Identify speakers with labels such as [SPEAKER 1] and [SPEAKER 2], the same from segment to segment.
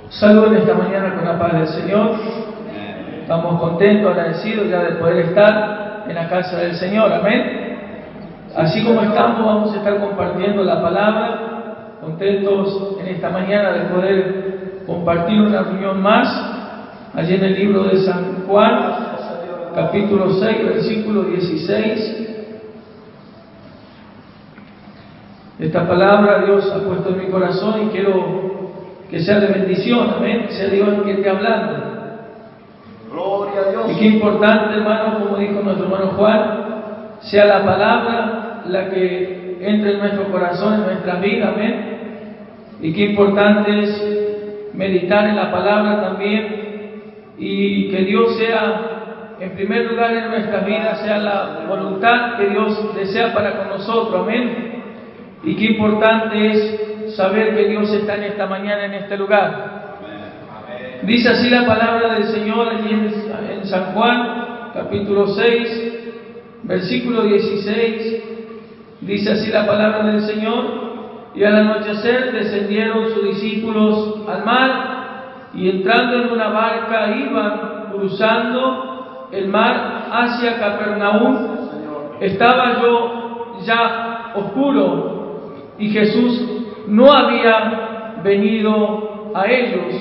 [SPEAKER 1] Saluden esta mañana con la paz del Señor. Estamos contentos, agradecidos ya de poder estar en la casa del Señor. Amén. Así como estamos, vamos a estar compartiendo la palabra. Contentos en esta mañana de poder compartir una reunión más. Allí en el libro de San Juan, capítulo 6, versículo 16. Esta palabra Dios ha puesto en mi corazón y quiero que sea de bendición, amén, que sea Dios el que esté hablando.
[SPEAKER 2] Gloria a Dios.
[SPEAKER 1] Y qué importante, hermano, como dijo nuestro hermano Juan, sea la palabra la que entre en nuestro corazón, en nuestra vida, amén. Y qué importante es meditar en la palabra también y que Dios sea en primer lugar en nuestras vidas, sea la voluntad que Dios desea para con nosotros, amén. Y qué importante es saber que Dios está en esta mañana en este lugar.
[SPEAKER 2] Amén.
[SPEAKER 1] Dice así la palabra del Señor allí en San Juan, capítulo 6, versículo 16. Dice así la palabra del Señor: y al anochecer descendieron sus discípulos al mar, y entrando en una barca iban cruzando el mar hacia Capernaum. Estaba ya oscuro, y Jesús no había venido a ellos,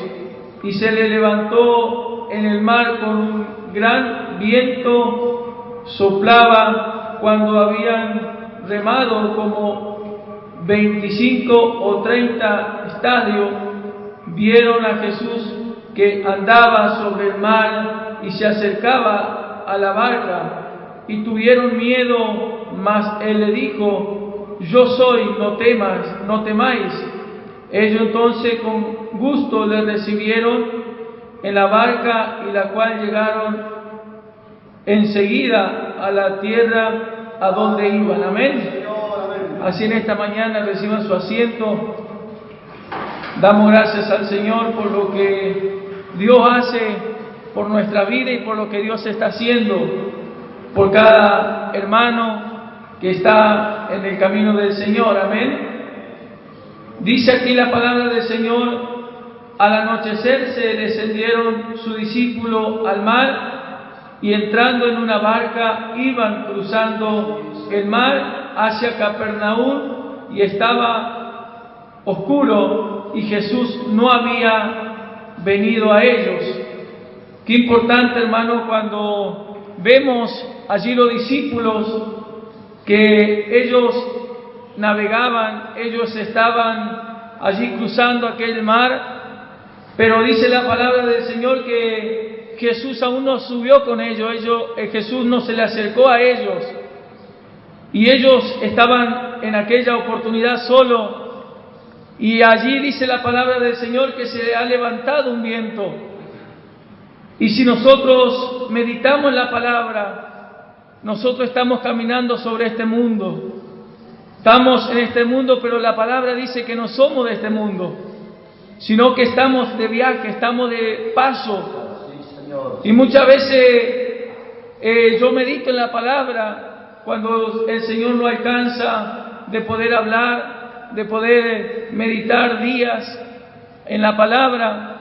[SPEAKER 1] y se le levantó en el mar con un gran viento, soplaba cuando habían remado como 25 o 30 estadios. Vieron a Jesús que andaba sobre el mar y se acercaba a la barca, y tuvieron miedo, mas él le dijo: yo soy, no temáis. Ellos entonces con gusto le recibieron en la barca, y la cual llegaron enseguida a la tierra a donde iban. Amén. Así en esta mañana reciban su asiento. Damos gracias al Señor por lo que Dios hace por nuestra vida y por lo que Dios está haciendo por cada hermano que está en el camino del Señor. Amén. Dice aquí la palabra del Señor: al anochecer se descendieron sus discípulos al mar, y entrando en una barca iban cruzando el mar hacia Capernaum, y estaba oscuro, y Jesús no había venido a ellos. Qué importante, hermano, cuando vemos allí los discípulos, que ellos navegaban, ellos estaban allí cruzando aquel mar, pero dice la palabra del Señor que Jesús aún no subió con ellos, Jesús no se le acercó a ellos, y ellos estaban en aquella oportunidad solo, y allí dice la palabra del Señor que se ha levantado un viento. Y si nosotros meditamos en la palabra, nosotros estamos caminando sobre este mundo. Estamos en este mundo, pero la palabra dice que no somos de este mundo, sino que estamos de viaje, estamos de paso. Y muchas veces yo medito en la palabra cuando el Señor no alcanza de poder hablar, de poder meditar días en la palabra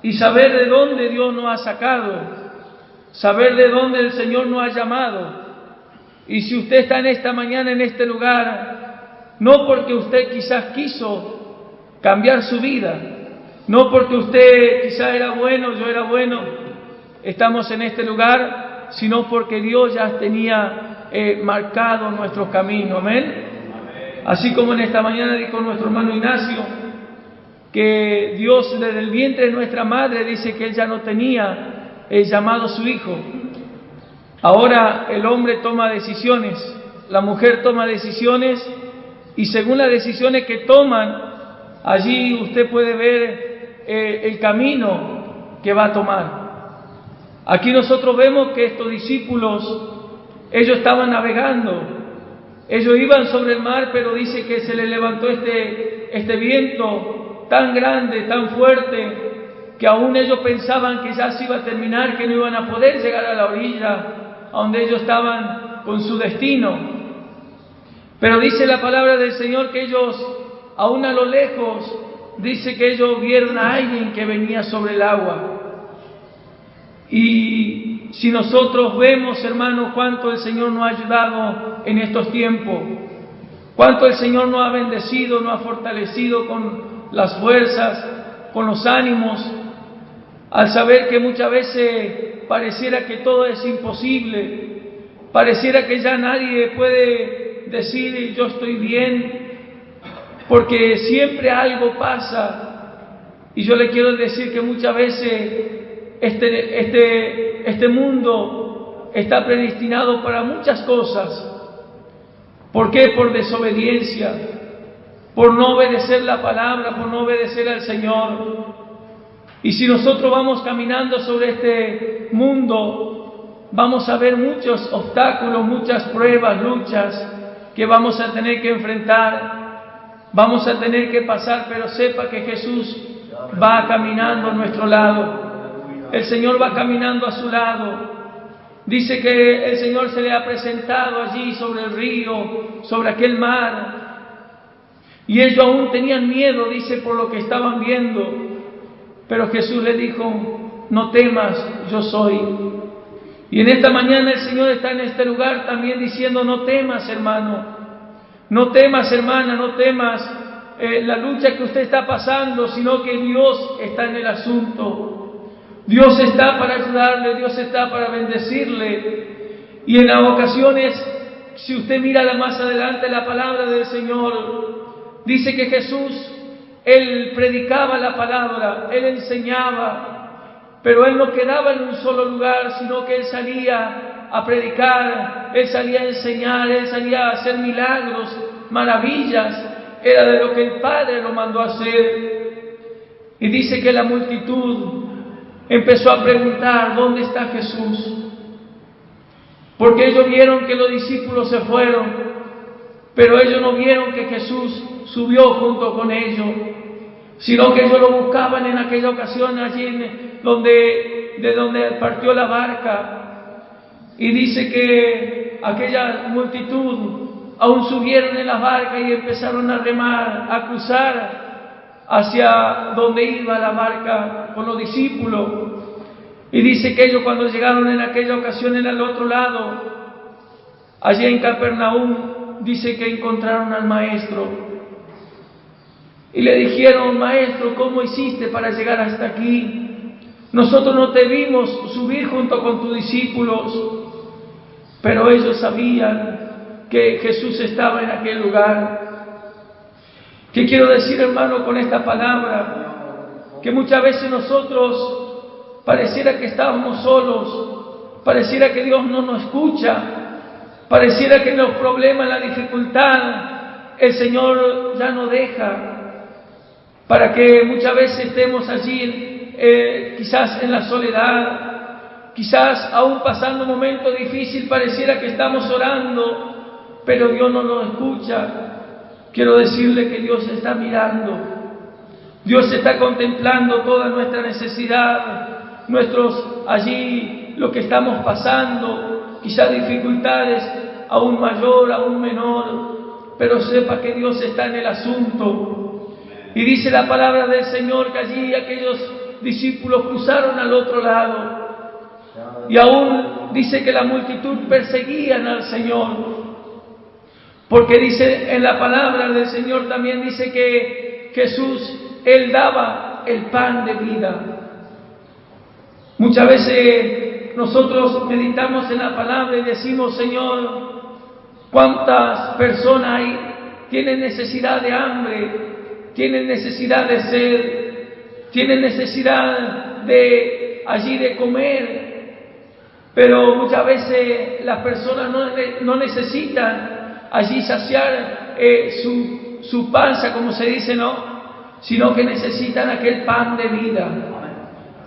[SPEAKER 1] y saber de dónde Dios nos ha sacado, saber de dónde el Señor nos ha llamado. Y si usted está en esta mañana en este lugar, no porque usted quizás quiso cambiar su vida, no porque usted quizás era bueno, yo era bueno, estamos en este lugar, sino porque Dios ya tenía marcado nuestro camino. Amén. Así como en esta mañana dijo nuestro hermano Ignacio, que Dios desde el vientre de nuestra madre dice que Él ya no tenía llamado su hijo. Ahora el hombre toma decisiones, la mujer toma decisiones, y según las decisiones que toman, allí usted puede ver el camino que va a tomar. Aquí nosotros vemos que estos discípulos, ellos estaban navegando, ellos iban sobre el mar, pero dice que se les levantó este viento tan grande, tan fuerte, que aún ellos pensaban que ya se iba a terminar, que no iban a poder llegar a la orilla a donde ellos estaban con su destino. Pero dice la palabra del Señor que ellos, aún a lo lejos, dice que ellos vieron a alguien que venía sobre el agua. Y si nosotros vemos, hermanos, cuánto el Señor nos ha ayudado en estos tiempos, cuánto el Señor nos ha bendecido, nos ha fortalecido con las fuerzas, con los ánimos, al saber que muchas veces pareciera que todo es imposible, pareciera que ya nadie puede decir yo estoy bien, porque siempre algo pasa. Y yo le quiero decir que muchas veces este mundo está predestinado para muchas cosas. ¿Por qué? Por desobediencia, por no obedecer la palabra, por no obedecer al Señor. Y si nosotros vamos caminando sobre este mundo, vamos a ver muchos obstáculos, muchas pruebas, luchas que vamos a tener que enfrentar, vamos a tener que pasar, pero sepa que Jesús va caminando a nuestro lado. El Señor va caminando a su lado. Dice que el Señor se le ha presentado allí sobre el río, sobre aquel mar. Y ellos aún tenían miedo, dice, por lo que estaban viendo. Pero Jesús le dijo, no temas, yo soy. Y en esta mañana el Señor está en este lugar también diciendo, no temas, hermano. No temas, hermana, no temas la lucha que usted está pasando, sino que Dios está en el asunto. Dios está para ayudarle, Dios está para bendecirle. Y en las ocasiones, si usted mira más adelante la palabra del Señor, dice que Jesús, Él predicaba la palabra, Él enseñaba, pero Él no quedaba en un solo lugar, sino que Él salía a predicar, Él salía a enseñar, Él salía a hacer milagros, maravillas. Era de lo que el Padre lo mandó a hacer. Y dice que la multitud empezó a preguntar, ¿dónde está Jesús? Porque ellos vieron que los discípulos se fueron, pero ellos no vieron que Jesús subió junto con ellos, sino que ellos lo buscaban en aquella ocasión allí de donde partió la barca. Y dice que aquella multitud aún subieron en la barca y empezaron a remar, a cruzar hacia donde iba la barca con los discípulos. Y dice que ellos cuando llegaron en aquella ocasión en el otro lado, allí en Capernaum, dice que encontraron al maestro y le dijeron, maestro, ¿cómo hiciste para llegar hasta aquí? Nosotros no te vimos subir junto con tus discípulos. Pero ellos sabían que Jesús estaba en aquel lugar. ¿Qué quiero decir, hermano, con esta palabra? Que muchas veces nosotros pareciera que estábamos solos, pareciera que Dios no nos escucha, pareciera que en los problemas, en la dificultad, el Señor ya no deja, para que muchas veces estemos allí, quizás en la soledad, quizás aún pasando un momento difícil, pareciera que estamos orando, pero Dios no nos escucha. Quiero decirle que Dios está mirando, Dios está contemplando toda nuestra necesidad, allí lo que estamos pasando, quizás dificultades aún mayor, aún menor, pero sepa que Dios está en el asunto. Y dice la palabra del Señor que allí aquellos discípulos cruzaron al otro lado, y aún dice que la multitud perseguían al Señor. Porque dice en la palabra del Señor también dice que Jesús, Él daba el pan de vida. Muchas veces nosotros meditamos en la palabra y decimos, Señor, ¿cuántas personas tienen necesidad de hambre, tienen necesidad de sed, tienen necesidad de comer? Pero muchas veces las personas no necesitan allí saciar su panza, como se dice, ¿no? Sino que necesitan aquel pan de vida,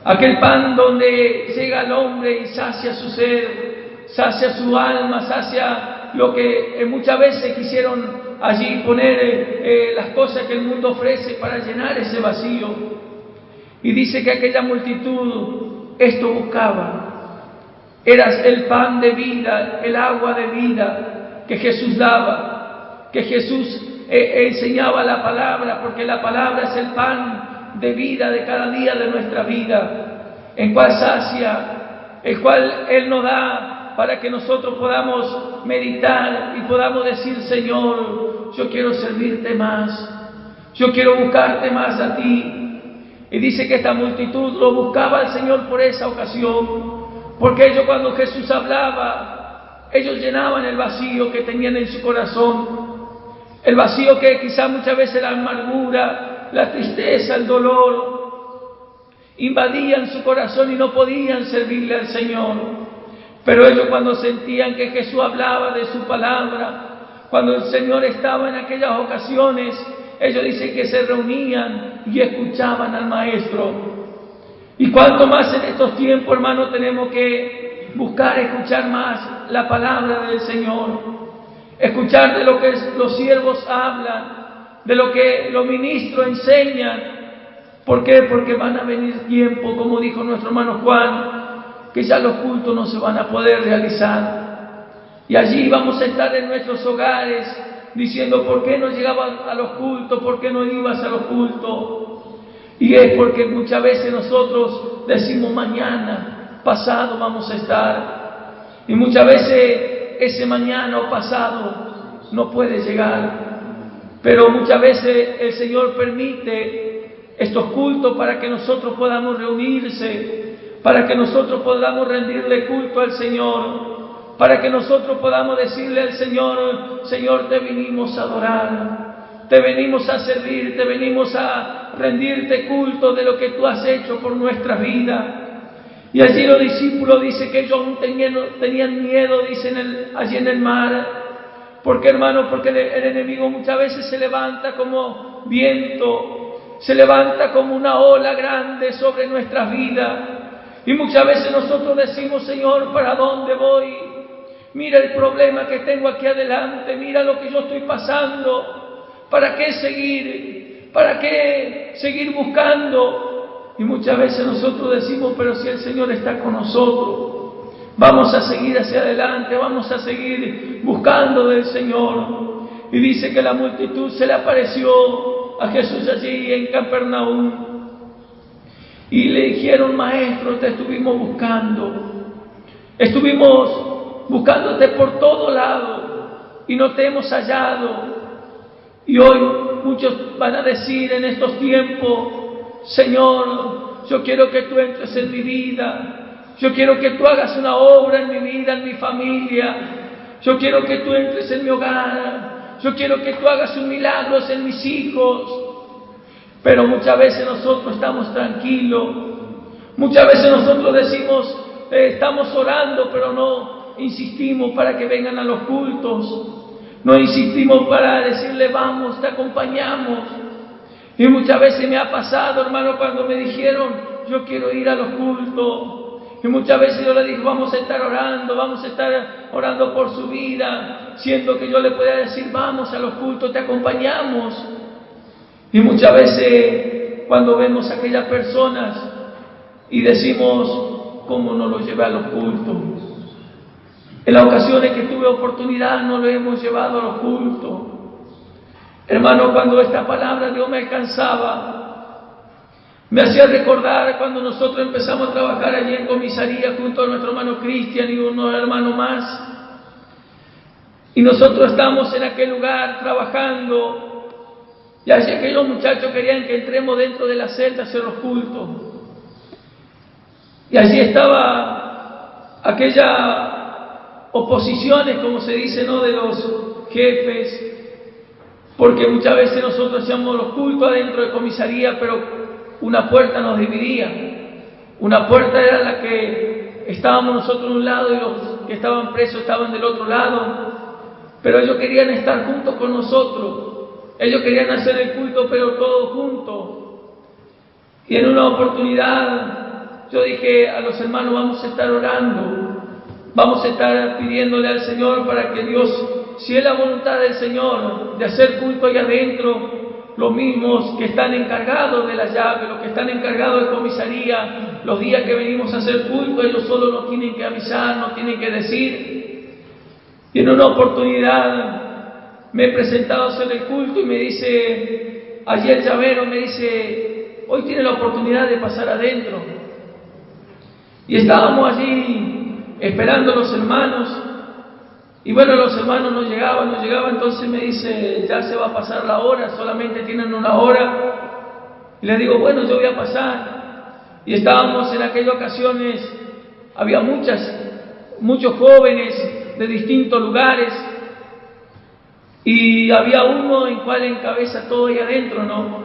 [SPEAKER 1] aquel pan donde llega el hombre y sacia su ser, sacia su alma, sacia lo que muchas veces quisieron allí poner las cosas que el mundo ofrece para llenar ese vacío. Y dice que aquella multitud esto buscaba, era el pan de vida, el agua de vida que Jesús daba, que Jesús enseñaba la palabra, porque la palabra es el pan de vida de cada día de nuestra vida, en cual sacia, el cual Él nos da para que nosotros podamos meditar y podamos decir: Señor, yo quiero servirte más, yo quiero buscarte más a ti. Y dice que esta multitud lo buscaba al Señor por esa ocasión, porque ellos, cuando Jesús hablaba, ellos llenaban el vacío que tenían en su corazón, el vacío que quizá muchas veces la amargura, la tristeza, el dolor invadían su corazón y no podían servirle al Señor. Pero ellos, cuando sentían que Jesús hablaba de su palabra, cuando el Señor estaba en aquellas ocasiones, ellos dicen que se reunían y escuchaban al Maestro. Y cuanto más en estos tiempos, hermano, tenemos que buscar escuchar más la palabra del Señor, escuchar de lo que los siervos hablan, de lo que los ministros enseñan. ¿Por qué? Porque van a venir tiempos, como dijo nuestro hermano Juan, que ya los cultos no se van a poder realizar. Y allí vamos a estar en nuestros hogares diciendo: ¿por qué no llegabas a los cultos? ¿Por qué no ibas a los cultos? Y es porque muchas veces nosotros decimos: mañana, pasado vamos a estar. Y muchas veces ese mañana o pasado no puede llegar. Pero muchas veces el Señor permite estos cultos para que nosotros podamos reunirse, para que nosotros podamos rendirle culto al Señor, para que nosotros podamos decirle al Señor: Señor, te venimos a adorar, te venimos a servir, te venimos a rendirte culto de lo que tú has hecho por nuestra vida. Y allí los discípulos dicen que ellos aún tenían miedo, dicen allí en el mar. ¿Por qué, hermano? Porque el enemigo muchas veces se levanta como viento, se levanta como una ola grande sobre nuestras vidas. Y muchas veces nosotros decimos: Señor, ¿para dónde voy? Mira el problema que tengo aquí adelante, mira lo que yo estoy pasando. ¿Para qué seguir? ¿Para qué seguir buscando? Y muchas veces nosotros decimos: pero si el Señor está con nosotros, vamos a seguir hacia adelante, vamos a seguir buscando del Señor. Y dice que la multitud se le apareció a Jesús allí en Capernaum y le dijeron: Maestro, te estuvimos buscándote por todo lado y no te hemos hallado. Y hoy muchos van a decir en estos tiempos: Señor, yo quiero que tú entres en mi vida, yo quiero que tú hagas una obra en mi vida, en mi familia, yo quiero que tú entres en mi hogar, yo quiero que tú hagas un milagro en mis hijos. Pero muchas veces nosotros estamos tranquilos, muchas veces nosotros decimos: estamos orando, pero no insistimos para que vengan a los cultos, no insistimos para decirle: vamos, te acompañamos. Y muchas veces me ha pasado, hermano, cuando me dijeron: yo quiero ir a los cultos. Y muchas veces yo le dije: vamos a estar orando por su vida, siendo que yo le podía decir: vamos a los cultos, te acompañamos. Y muchas veces cuando vemos a aquellas personas y decimos: ¿cómo no lo llevé a los cultos? En las ocasiones que tuve oportunidad no lo hemos llevado a los cultos. Hermano, cuando esta palabra Dios me alcanzaba, me hacía recordar cuando nosotros empezamos a trabajar allí en comisaría junto a nuestro hermano Cristian y unos hermanos más. Y nosotros estamos en aquel lugar trabajando, y allí aquellos muchachos querían que entremos dentro de la celda a hacer los cultos. Y allí estaba aquella oposiciones, como se dice, ¿no?, de los jefes, porque muchas veces nosotros hacíamos los cultos adentro de comisaría, pero una puerta nos dividía. Una puerta era la que estábamos nosotros de un lado y los que estaban presos estaban del otro lado, pero ellos querían estar juntos con nosotros, ellos querían hacer el culto, pero todos juntos. Y en una oportunidad yo dije a los hermanos: vamos a estar orando, vamos a estar pidiéndole al Señor para que Dios, si es la voluntad del Señor de hacer culto allá adentro, los mismos que están encargados de la llave, los que están encargados de comisaría, los días que venimos a hacer culto, ellos solo nos tienen que avisar, nos tienen que decir. Y en una oportunidad me he presentado a hacer el culto y me dice, allí el llavero me dice, hoy tiene la oportunidad de pasar adentro. Y estábamos allí esperando a los hermanos, y bueno, los hermanos no llegaban, entonces me dice, ya se va a pasar la hora, solamente tienen una hora. Y le digo, bueno, yo voy a pasar. Y estábamos en aquellas ocasiones, había muchos jóvenes de distintos lugares, y había uno en cual encabeza todo ahí adentro, ¿no?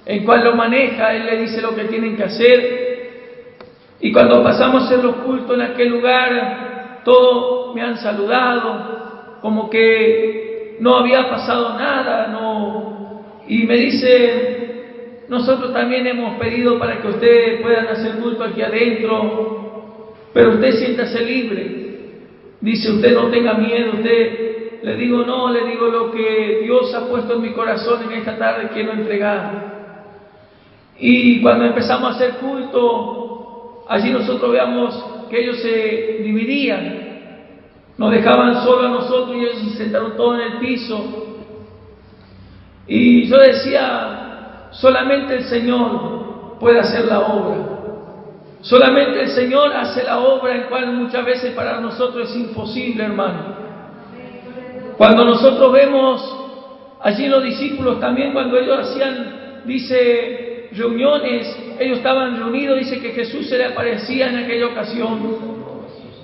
[SPEAKER 1] En cual lo maneja, él le dice lo que tienen que hacer. Y cuando pasamos a hacer los cultos en aquel lugar, todos me han saludado, como que no había pasado nada, ¿no? Y me dice, nosotros también hemos pedido para que ustedes puedan hacer culto aquí adentro, pero usted siéntase libre. Dice, usted no tenga miedo, usted. Le digo, no, le digo lo que Dios ha puesto en mi corazón en esta tarde, quiero entregar. Y cuando empezamos a hacer culto, allí nosotros veamos que ellos se dividían, nos dejaban solo a nosotros y ellos se sentaron todos en el piso. Y yo decía, solamente el Señor puede hacer la obra. Solamente el Señor hace la obra, en cual muchas veces para nosotros es imposible, hermano. Cuando nosotros vemos allí los discípulos también, cuando ellos hacían, dice, reuniones, ellos estaban reunidos, dice que Jesús se le aparecía en aquella ocasión.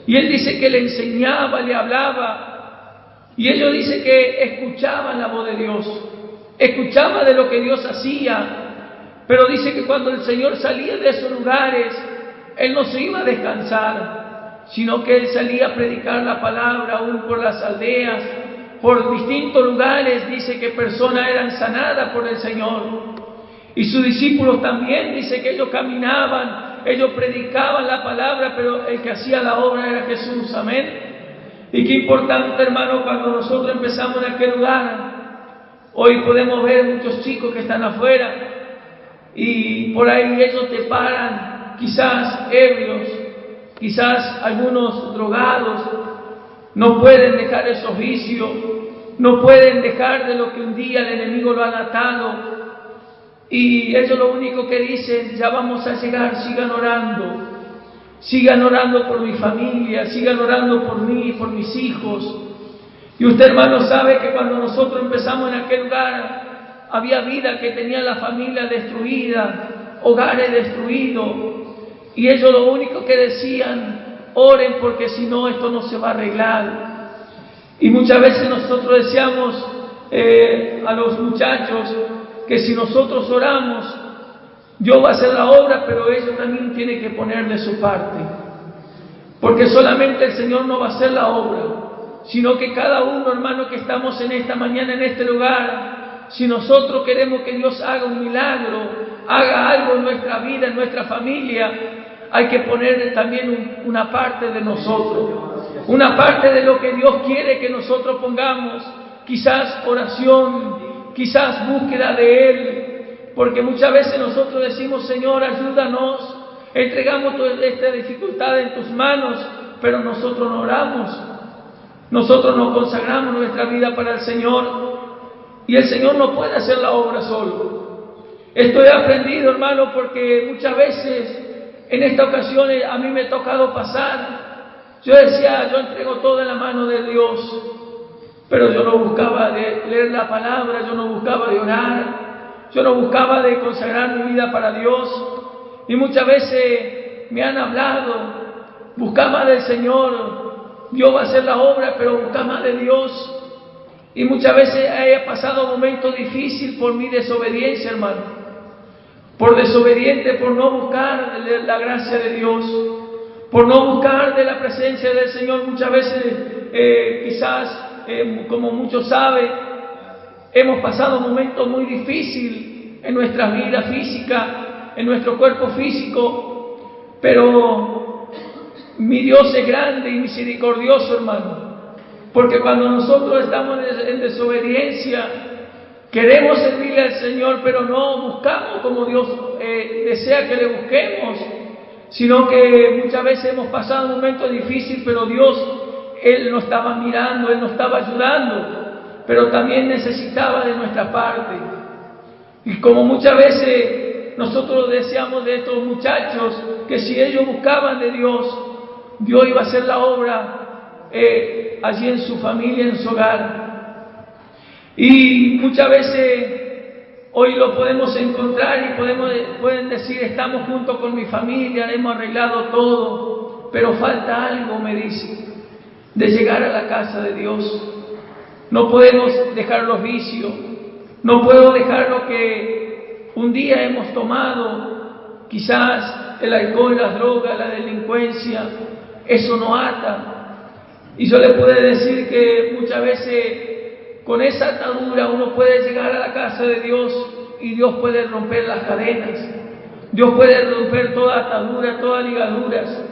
[SPEAKER 1] Y él dice que le enseñaba, le hablaba. Y ellos dicen que escuchaban la voz de Dios, escuchaban de lo que Dios hacía. Pero dice que cuando el Señor salía de esos lugares, Él no se iba a descansar, sino que Él salía a predicar la palabra aún por las aldeas, por distintos lugares. Dice que personas eran sanadas por el Señor. Y sus discípulos también, dice que ellos caminaban, ellos predicaban la palabra, pero el que hacía la obra era Jesús, amén. Y qué importante, hermano, cuando nosotros empezamos en aquel lugar. Hoy podemos ver muchos chicos que están afuera, y por ahí ellos te paran, quizás ebrios, quizás algunos drogados, no pueden dejar esos vicios, no pueden dejar de lo que un día el enemigo lo ha atado. Y ellos lo único que dicen, ya vamos a llegar, sigan orando por mi familia, sigan orando por mí, por mis hijos. Y usted, hermano, sabe que cuando nosotros empezamos en aquel lugar, había vida que tenía la familia destruida, hogares destruidos, y ellos lo único que decían, oren porque si no esto no se va a arreglar. Y muchas veces nosotros decíamos a los muchachos, que si nosotros oramos, Dios va a hacer la obra, pero ellos también tienen que poner de su parte. Porque solamente el Señor no va a hacer la obra, sino que cada uno, hermano, que estamos en esta mañana, en este lugar, si nosotros queremos que Dios haga un milagro, haga algo en nuestra vida, en nuestra familia, hay que poner también una parte de nosotros, una parte de lo que Dios quiere que nosotros pongamos, quizás oración, quizás búsqueda de Él, porque muchas veces nosotros decimos, Señor, ayúdanos, entregamos toda esta dificultad en tus manos, pero nosotros no oramos, nosotros no consagramos nuestra vida para el Señor, y el Señor no puede hacer la obra solo. Esto he aprendido, hermano, porque muchas veces en esta ocasión a mí me ha tocado pasar. Yo decía, yo entrego todo en la mano de Dios, pero yo no buscaba de leer la palabra, yo no buscaba de orar, yo no buscaba de consagrar mi vida para Dios. Y muchas veces me han hablado, busca más del Señor, Dios va a hacer la obra, pero busca más de Dios. Y muchas veces he pasado momentos difíciles por mi desobediencia, hermano. Por desobediente, por no buscar la gracia de Dios, por no buscar de la presencia del Señor. Muchas veces quizás como muchos saben, hemos pasado momentos muy difíciles en nuestra vida física, en nuestro cuerpo físico, pero mi Dios es grande y misericordioso, hermano, porque cuando nosotros estamos en desobediencia, queremos servirle al Señor, pero no buscamos como Dios desea que le busquemos, sino que muchas veces hemos pasado momentos difíciles, pero Dios, Él nos estaba mirando, Él nos estaba ayudando. pero también necesitaba de nuestra parte. Y como muchas veces nosotros deseamos de estos muchachos, que si ellos buscaban de Dios, Dios iba a hacer la obra allí en su familia, en su hogar. Y muchas veces hoy lo podemos encontrar y pueden decir, estamos juntos con mi familia, hemos arreglado todo, pero falta algo, me dice, de llegar a la casa de Dios. No podemos dejar los vicios, no puedo dejar lo que un día hemos tomado, quizás el alcohol, las drogas, la delincuencia, eso no ata. Y yo le puedo decir que muchas veces con esa atadura uno puede llegar a la casa de Dios y Dios puede romper las cadenas, Dios puede romper toda atadura, todas ligaduras.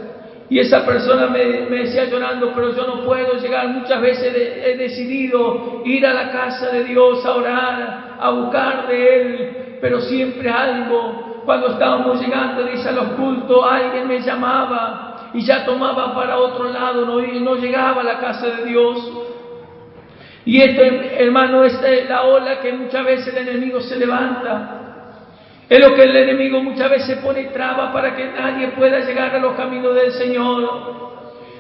[SPEAKER 1] Y esa persona me decía llorando, pero yo no puedo llegar. Muchas veces he decidido ir a la casa de Dios a orar, a buscar de Él, pero siempre algo. Cuando estábamos llegando, dice, a los cultos, alguien me llamaba y ya tomaba para otro lado, no llegaba a la casa de Dios. Y esto, hermano, es la ola que muchas veces el enemigo se levanta. Es lo que el enemigo muchas veces pone traba para que nadie pueda llegar a los caminos del Señor.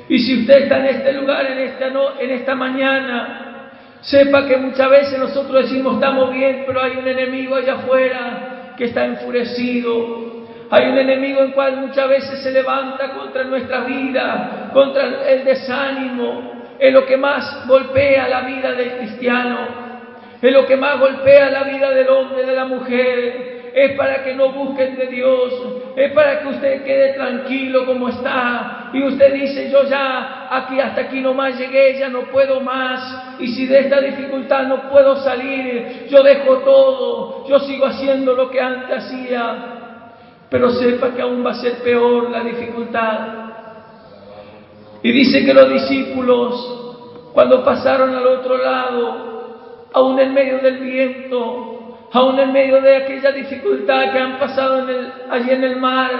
[SPEAKER 1] Y si usted está en este lugar, en esta mañana, sepa que muchas veces nosotros decimos estamos bien, pero hay un enemigo allá afuera que está enfurecido. Hay un enemigo en cual muchas veces se levanta contra nuestra vida, contra el desánimo. Es lo que más golpea la vida del cristiano, es lo que más golpea la vida del hombre, de la mujer. Es para que no busquen de Dios, es para que usted quede tranquilo como está. Y usted dice, yo ya hasta aquí nomás llegué, ya no puedo más. Y si de esta dificultad no puedo salir, yo dejo todo, yo sigo haciendo lo que antes hacía. Pero sepa que aún va a ser peor la dificultad. Y dice que los discípulos, cuando pasaron al otro lado, aún en medio del viento, aún en medio de aquella dificultad que han pasado allí en el mar,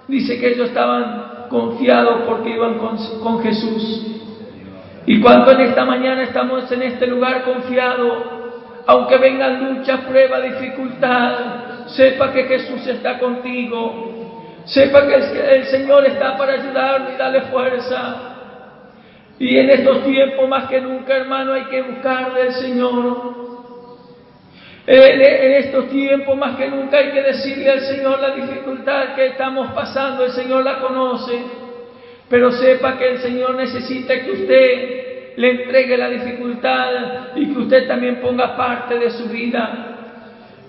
[SPEAKER 1] dice que ellos estaban confiados porque iban con Jesús. Y cuando en esta mañana estamos en este lugar confiados, aunque vengan luchas, pruebas, dificultad, sepa que Jesús está contigo. Sepa que el Señor está para ayudarle y darle fuerza. Y en estos tiempos más que nunca, hermano, hay que buscar del Señor. En estos tiempos más que nunca hay que decirle al Señor la dificultad que estamos pasando. El Señor la conoce. Pero sepa que el Señor necesita que usted le entregue la dificultad y que usted también ponga parte de su vida.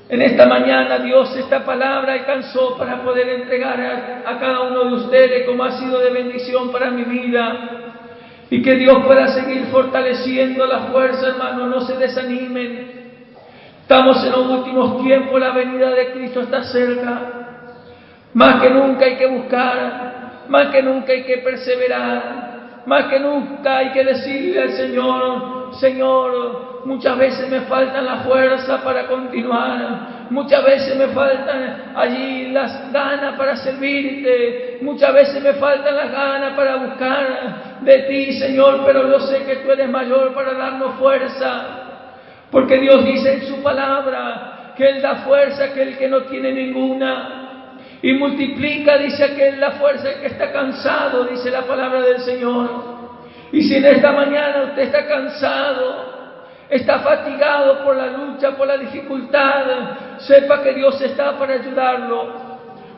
[SPEAKER 1] En esta mañana Dios esta palabra alcanzó para poder entregar a cada uno de ustedes como ha sido de bendición para mi vida. Y que Dios pueda seguir fortaleciendo la fuerza, hermano, no se desanimen. Estamos en los últimos tiempos, la venida de Cristo está cerca. Más que nunca hay que buscar, más que nunca hay que perseverar, más que nunca hay que decirle al Señor, Señor, muchas veces me faltan la fuerza para continuar, muchas veces me faltan allí las ganas para servirte, muchas veces me faltan las ganas para buscar de ti, Señor, pero yo sé que tú eres mayor para darnos fuerza. Porque Dios dice en su palabra que Él da fuerza a aquel que no tiene ninguna. Y multiplica, dice aquel, la fuerza que está cansado, dice la palabra del Señor. Y si en esta mañana usted está cansado, está fatigado por la lucha, por la dificultad, sepa que Dios está para ayudarlo.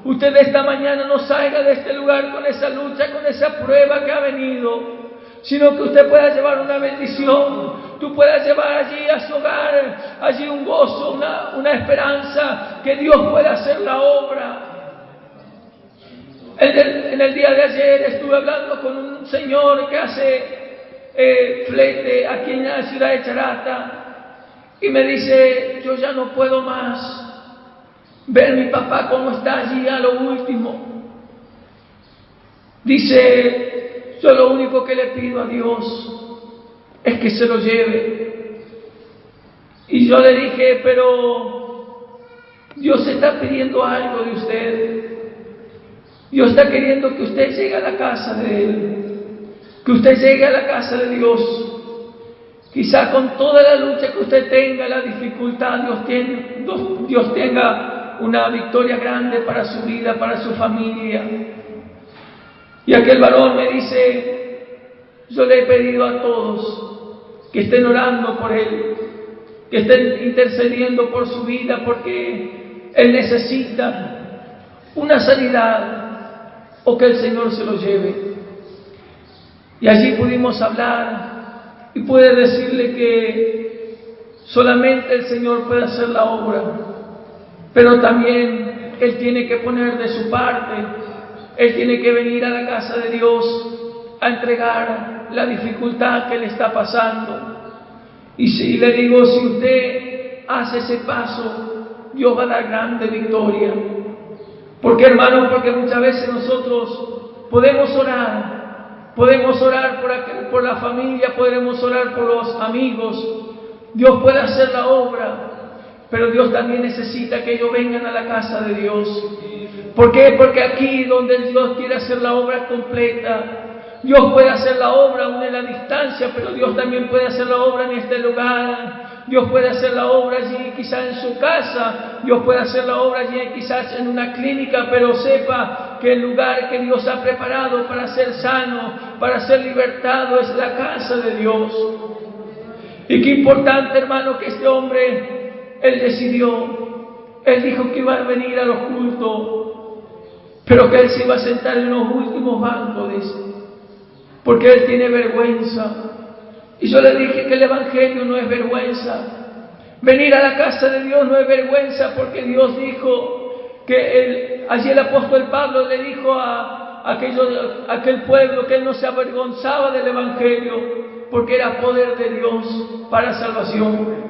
[SPEAKER 1] Usted esta mañana no salga de este lugar con esa lucha, con esa prueba que ha venido, sino que usted pueda llevar una bendición. Tú puedas llevar allí a su hogar, allí un gozo, una esperanza, que Dios pueda hacer la obra. En el día de ayer estuve hablando con un señor que hace flete aquí en la ciudad de Charata, y me dice, yo ya no puedo más ver mi papá cómo está allí a lo último. Dice, yo lo único que le pido a Dios es que se lo lleve. Y yo le dije, pero Dios está pidiendo algo de usted. Dios está queriendo que usted llegue a la casa de Él, que usted llegue a la casa de Dios. Quizá con toda la lucha que usted tenga, la dificultad, Dios tenga una victoria grande para su vida, para su familia. Y aquel varón me dice, yo le he pedido a todos que estén orando por él, que estén intercediendo por su vida, porque él necesita una sanidad o que el Señor se lo lleve. Y allí pudimos hablar y pude decirle que solamente el Señor puede hacer la obra, pero también Él tiene que poner de su parte. Él tiene que venir a la casa de Dios a entregar la dificultad que le está pasando. Y si le digo, si usted hace ese paso, Dios va a dar grande victoria. Porque, hermano, porque muchas veces nosotros podemos orar por la familia, podemos orar por los amigos. Dios puede hacer la obra, pero Dios también necesita que ellos vengan a la casa de Dios. ¿Por qué? Porque aquí donde Dios quiere hacer la obra completa, Dios puede hacer la obra aún en la distancia, pero Dios también puede hacer la obra en este lugar. Dios puede hacer la obra allí quizás en su casa, Dios puede hacer la obra allí quizás en una clínica, pero sepa que el lugar que Dios ha preparado para ser sano, para ser libertado, es la casa de Dios. Y qué importante, hermano, que este hombre, él decidió, él dijo que iba a venir a los cultos, pero que él se iba a sentar en los últimos bancos, dice, porque él tiene vergüenza. Y yo le dije que el Evangelio no es vergüenza. Venir a la casa de Dios no es vergüenza, porque Dios dijo que allí el apóstol Pablo le dijo a aquel pueblo que él no se avergonzaba del Evangelio, porque era poder de Dios para salvación.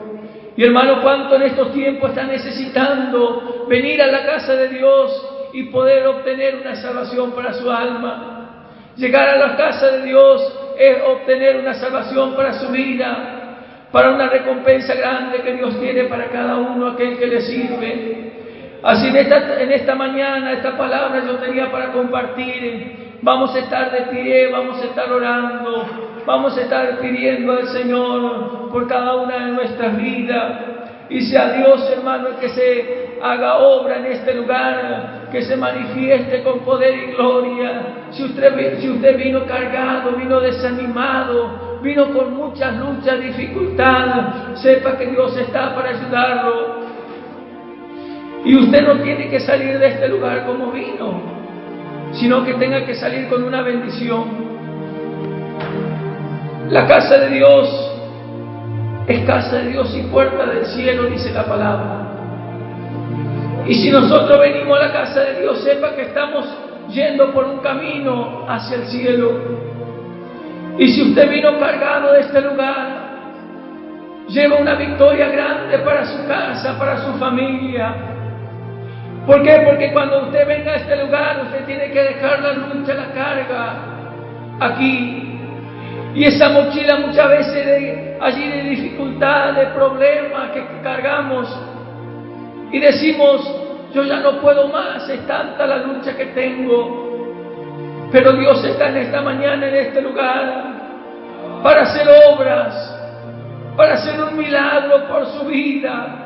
[SPEAKER 1] Y hermano, ¿cuánto en estos tiempos está necesitando venir a la casa de Dios y poder obtener una salvación para su alma? Llegar a la casa de Dios es obtener una salvación para su vida, para una recompensa grande que Dios tiene para cada uno, aquel que le sirve. Así en esta mañana, esta palabra yo tenía para compartir. Vamos a estar de pie, vamos a estar orando, vamos a estar pidiendo al Señor por cada una de nuestras vidas. Y sea Dios, hermano, que se haga obra en este lugar, que se manifieste con poder y gloria. Si usted vino cargado, vino desanimado, vino con muchas luchas, dificultades, sepa que Dios está para ayudarlo. Y usted no tiene que salir de este lugar como vino, sino que tenga que salir con una bendición. La casa de Dios es casa de Dios y puerta del cielo, dice la palabra. Y si nosotros venimos a la casa de Dios, sepa que estamos yendo por un camino hacia el cielo. Y si usted vino cargado de este lugar, lleva una victoria grande para su casa, para su familia. ¿Por qué? Porque cuando usted venga a este lugar, usted tiene que dejar la lucha, la carga aquí. Y esa mochila muchas veces allí de dificultad, de problemas que cargamos y decimos, yo ya no puedo más, es tanta la lucha que tengo. Pero Dios está en esta mañana, en este lugar, para hacer obras, para hacer un milagro por su vida.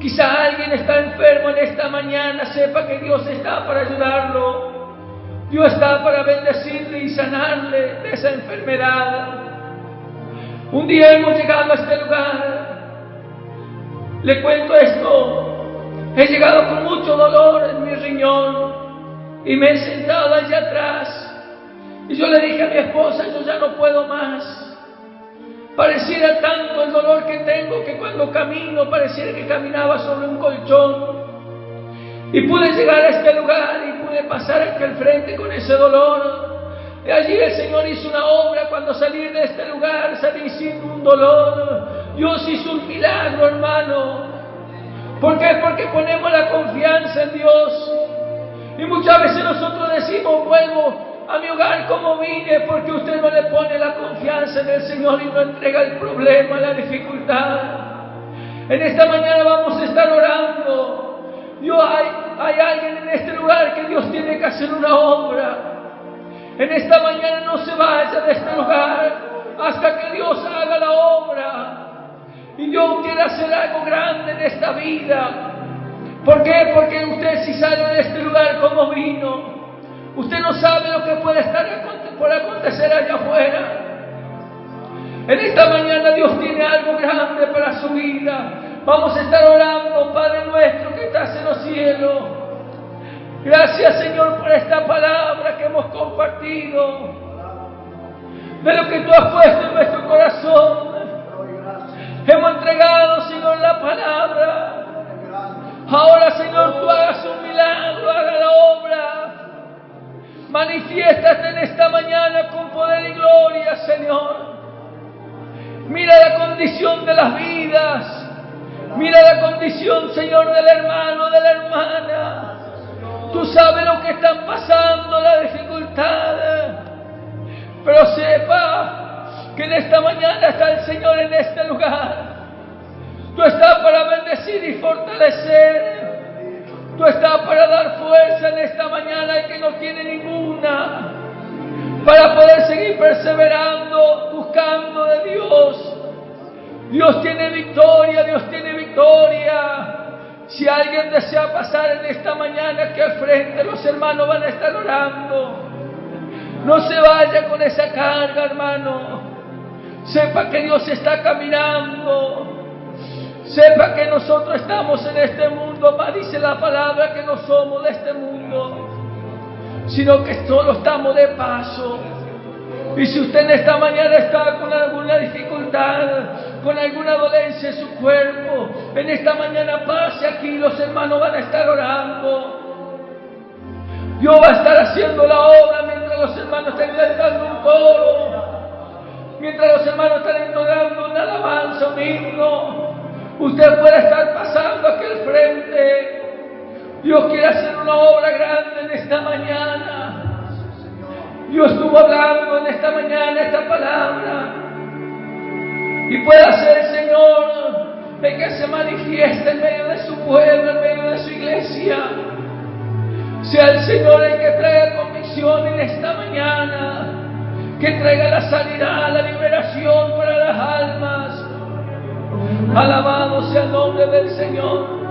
[SPEAKER 1] Quizá alguien está enfermo en esta mañana, sepa que Dios está para ayudarlo. Dios está para bendecirle y sanarle de esa enfermedad. Un día hemos llegado a este lugar. Le cuento esto. He llegado con mucho dolor en mi riñón y me he sentado allá atrás. Y yo le dije a mi esposa, yo ya no puedo más. Pareciera tanto el dolor que tengo que cuando camino pareciera que caminaba sobre un colchón. Y pude llegar a este lugar y pude pasar aquí al frente con ese dolor. Y allí el Señor hizo una obra. Cuando salí de este lugar salí sin un dolor. Dios hizo un milagro, hermano. ¿Por qué? Porque ponemos la confianza en Dios. Y muchas veces nosotros decimos, vuelvo a mi hogar como vine, porque usted no le pone la confianza en el Señor y no entrega el problema, la dificultad. En esta mañana vamos a estar orando. Hay alguien en este lugar que Dios tiene que hacer una obra. En esta mañana no se vaya de este lugar hasta que Dios haga la obra. Dios quiere hacer algo grande en esta vida. ¿Por qué? Porque usted, si sale de este lugar como vino, usted no sabe lo que puede estar por acontecer allá afuera. En esta mañana Dios tiene algo grande para su vida. Vamos a estar orando, Padre nuestro que estás en los cielos. Gracias, Señor, por esta palabra que hemos compartido, de lo que tú has puesto en nuestro corazón. Hemos entregado, Señor, la palabra. Ahora, Señor, tú hagas un milagro, haga la obra. Manifiéstate en esta mañana con poder y gloria, Señor. Mira la condición de las vidas. Mira la condición, Señor, del hermano, de la hermana. Tú sabes lo que están pasando, la dificultad. Pero sepa que en esta mañana está el Señor en este lugar. Tú estás para bendecir y fortalecer. Tú estás para dar fuerza en esta mañana al que no tiene ninguna, para poder seguir perseverando, buscando de Dios. Dios tiene victoria, Dios tiene victoria. Si alguien desea pasar en esta mañana aquí al frente, los hermanos van a estar orando. No se vaya con esa carga, hermano. Sepa que Dios está caminando. Sepa que nosotros estamos en este mundo. Más dice la palabra que no somos de este mundo, sino que solo estamos de paso. Y si usted en esta mañana está con alguna dificultad, con alguna dolencia en su cuerpo, en esta mañana pase aquí, los hermanos van a estar orando. Dios va a estar haciendo la obra mientras los hermanos están cantando un coro, mientras los hermanos están entonando una alabanza, un himno. Usted puede estar pasando aquí al frente. Dios quiere hacer una obra grande en esta mañana. Dios estuvo hablando en esta mañana esta palabra. Y puede ser el Señor el que se manifieste en medio de su pueblo, en medio de su iglesia. Sea el Señor el que traiga convicción en esta mañana, que traiga la sanidad, la liberación para las almas. Alabado sea el nombre del Señor.